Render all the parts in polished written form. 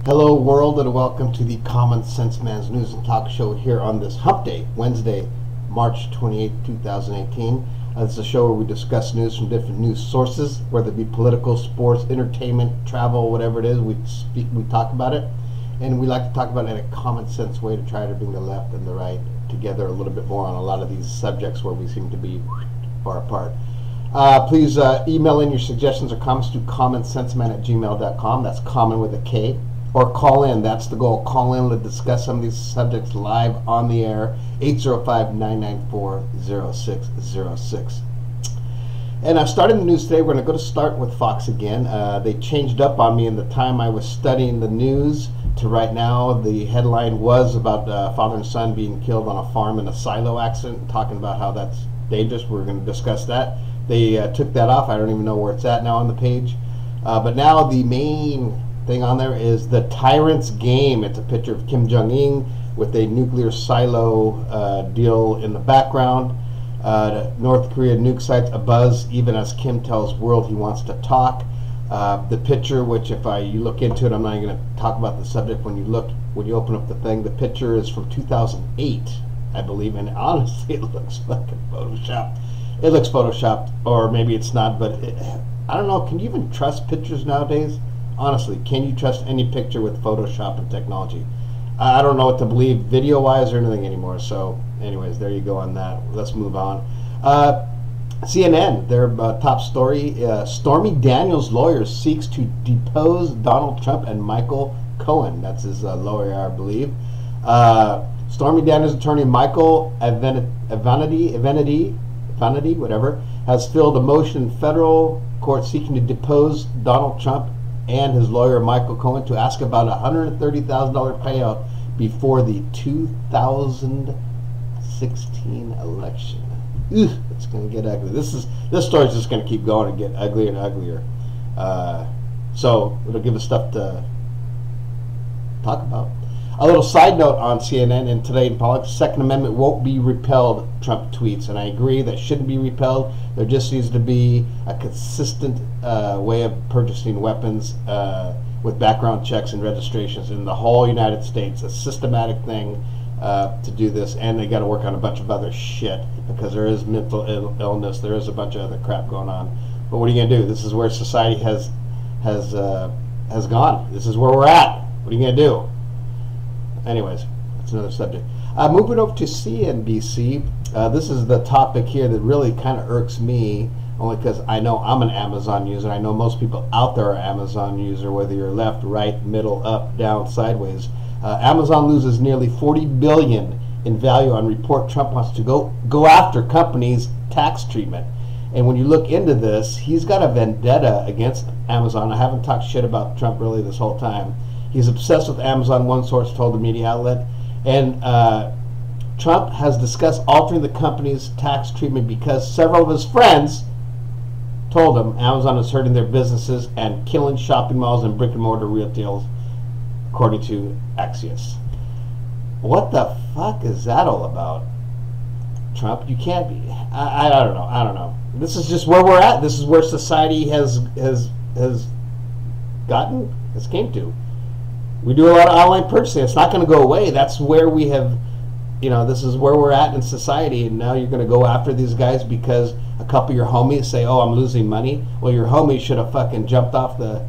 Hello world, and welcome to the Common Sense Man's News and Talk Show here on this Hump Day, Wednesday, March 28, 2018. It's a show where we discuss news from different news sources, whether it be political, sports, entertainment, travel, whatever it is. We talk about it, and we like to talk about it in a common sense way to try to bring the left and the right together a little bit more on a lot of these subjects where we seem to be far apart. Please email in your suggestions or comments to commonsenseman@gmail.com. That's common with a K. Or call in. That's the goal. Call in to discuss some of these subjects live on the air. 805-994-0606. And starting the news today, we're going to start with Fox again. They changed up on me in the time I was studying the news to right now. The headline was about father and son being killed on a farm in a silo accident, talking about how that's dangerous. We're going to discuss that. They took that off. I don't even know where it's at now on the page. But now the main thing on there is the tyrant's game. It's a picture of Kim Jong-un with a nuclear silo deal in the background. North Korea nuke sites abuzz even as Kim tells world he wants to talk. The picture, which if you look into it, I'm not even going to talk about the subject. When you open up the thing, the picture is from 2008, I believe, and honestly, it looks fucking photoshopped. It looks photoshopped, or maybe it's not, but I don't know. Can you even trust pictures nowadays? Honestly, can you trust any picture with Photoshop and technology? I don't know what to believe video-wise or anything anymore. So, anyways, there you go on that. Let's move on. CNN, their top story, Stormy Daniels' lawyer seeks to depose Donald Trump and Michael Cohen. That's his lawyer, I believe. Stormy Daniels' attorney Michael Avenatti, whatever, has filed a motion in federal court seeking to depose Donald Trump and his lawyer Michael Cohen to ask about a $130,000 payout before the 2016 election. Ugh, it's going to get ugly. This story's just going to keep going and get uglier and uglier. So it'll give us stuff to talk about. A little side note on CNN and Today in Politics: Second Amendment won't be repelled, Trump tweets, and I agree that shouldn't be repelled. There just needs to be a consistent way of purchasing weapons with background checks and registrations in the whole United States, a systematic thing to do this, and they got to work on a bunch of other shit because there is mental illness, there is a bunch of other crap going on. But what are you going to do? This is where society has gone. This is where we're at. What are you going to do? Anyways, that's another subject. Moving over to CNBC, this is the topic here that really kind of irks me, only because I know I'm an Amazon user. I know most people out there are Amazon user, whether you're left, right, middle, up, down, sideways. Amazon loses nearly $40 billion in value on report Trump wants to go after companies' tax treatment. And when you look into this, he's got a vendetta against Amazon. I haven't talked shit about Trump really this whole time. He's obsessed with Amazon, one source told the media outlet. And Trump has discussed altering the company's tax treatment because several of his friends told him Amazon is hurting their businesses and killing shopping malls and brick-and-mortar retail, according to Axios. What the fuck is that all about, Trump? You can't be. I don't know. I don't know. This is just where we're at. This is where society has came to. We do a lot of online purchasing. It's not going to go away. That's where we have, this is where we're at in society. And now you're going to go after these guys because a couple of your homies say, "Oh, I'm losing money." Well, your homies should have fucking jumped on the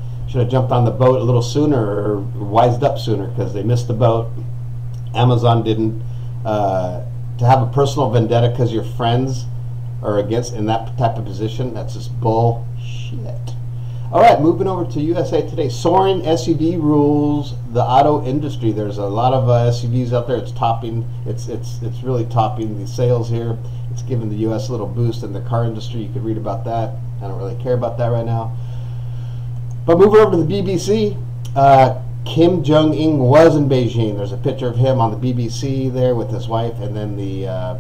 boat a little sooner or wised up sooner because they missed the boat. Amazon didn't. To have a personal vendetta because your friends are against in that type of position, that's just bullshit. All right, moving over to USA Today. Soaring SUV rules the auto industry. There's a lot of SUVs out there. It's really topping the sales here. It's giving the U.S. a little boost in the car industry. You could read about that. I don't really care about that right now. But moving over to the BBC, Kim Jong-un was in Beijing. There's a picture of him on the BBC there with his wife, and then I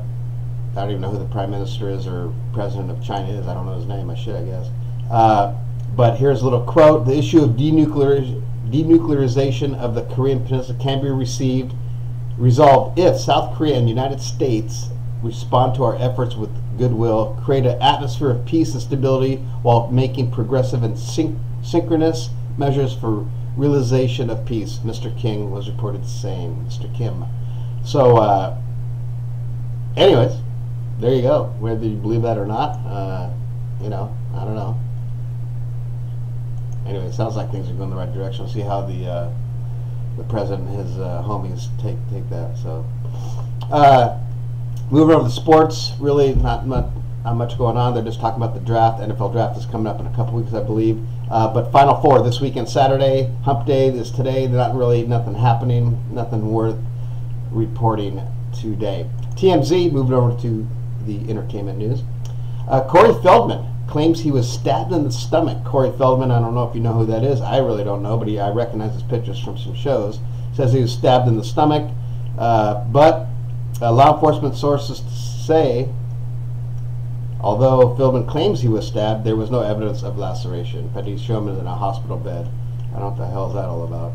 don't even know who the Prime Minister is or President of China is. I don't know his name. I should, I guess. But here's a little quote. The issue of denuclearization of the Korean Peninsula can be resolved if South Korea and the United States respond to our efforts with goodwill, create an atmosphere of peace and stability while making progressive and synchronous measures for realization of peace, Mr. King was reported saying, Mr. Kim. So, anyways, there you go. Whether you believe that or not, I don't know. Anyway, it sounds like things are going the right direction. We'll see how the president and his homies take that. So, moving over to sports, really not much going on. They're just talking about the draft. NFL draft is coming up in a couple weeks, I believe. But Final Four this weekend, Saturday, Hump Day is today. Nothing happening, nothing worth reporting today. TMZ, moving over to the entertainment news. Corey Feldman claims he was stabbed in the stomach. Corey Feldman, I don't know if you know who that is. I really don't know, but I recognize his pictures from some shows. Says he was stabbed in the stomach, but law enforcement sources say, although Feldman claims he was stabbed, there was no evidence of laceration. In fact, he's shown him in a hospital bed. I don't know what the hell is that all about.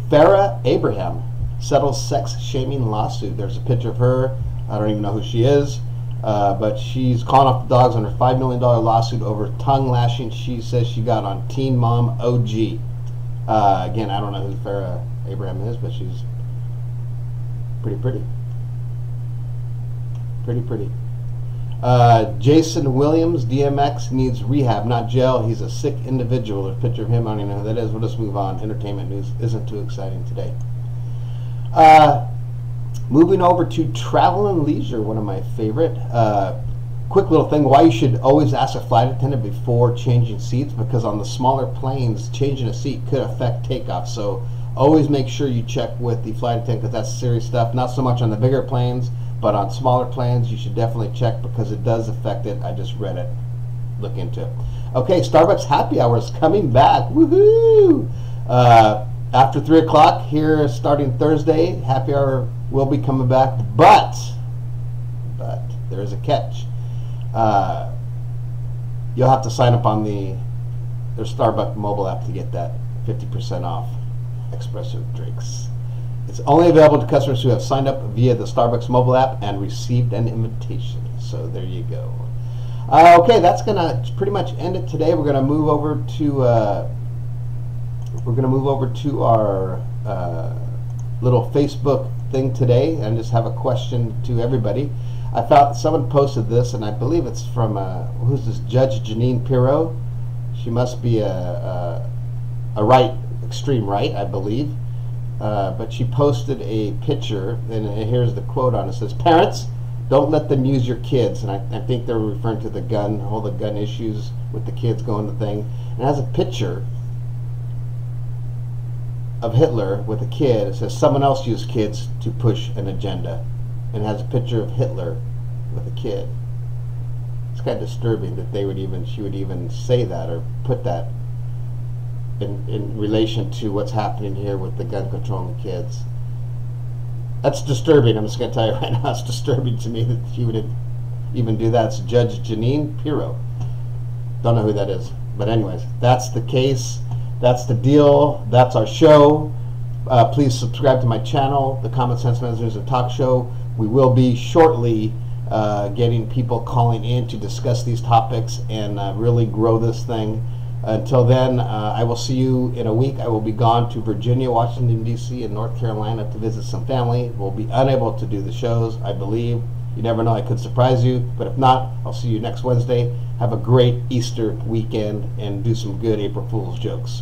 Farrah Abraham settles sex-shaming lawsuit. There's a picture of her. I don't even know who she is. But she's calling off the dogs on her $5 million lawsuit over tongue lashing she says she got on Teen Mom OG. Again, I don't know who Farrah Abraham is, but she's pretty. Jason Williams, DMX, needs rehab, not jail. He's a sick individual. There's a picture of him. I don't even know who that is. We'll just move on. Entertainment news isn't too exciting today. Moving over to travel and leisure, one of my favorite. Quick little thing, why you should always ask a flight attendant before changing seats, because on the smaller planes, changing a seat could affect takeoff. So always make sure you check with the flight attendant, because that's serious stuff. Not so much on the bigger planes, but on smaller planes, you should definitely check because it does affect it. I just read it. Look into it. Okay, Starbucks happy hour is coming back. Woohoo! After 3 o'clock here, starting Thursday, happy hour will be coming back, but there is a catch. You'll have to sign up on their Starbucks mobile app to get that 50% off espresso drinks. It's only available to customers who have signed up via the Starbucks mobile app and received an invitation. So there you go. Okay, that's gonna pretty much end it today. We're gonna move over to our little Facebook thing today and just have a question to everybody. I found someone posted this, and I believe it's from who's this, Judge Janine Pirro. She must be a right, extreme right, I believe. But she posted a picture, and here's the quote on it. It says, "Parents, don't let them use your kids." And I think they're referring to all the gun issues with the kids going to thing. And it has a picture of Hitler with a kid. It says, "Someone else used kids to push an agenda." And it has a picture of Hitler with a kid. It's kind of disturbing that she would even say that or put that in relation to what's happening here with the gun control and the kids. That's disturbing. I'm just going to tell you right now, it's disturbing to me that she would even do that. It's Judge Janine Pirro. Don't know who that is. But anyways, that's the case. That's the deal. That's our show. Please subscribe to my channel, the Common Sense Men's News and Talk Show. We will be shortly getting people calling in to discuss these topics and really grow this thing. Until then, I will see you in a week. I will be gone to Virginia, Washington, D.C., and North Carolina to visit some family. We'll be unable to do the shows, I believe. You never know, I could surprise you. But if not, I'll see you next Wednesday. Have a great Easter weekend and do some good April Fool's jokes.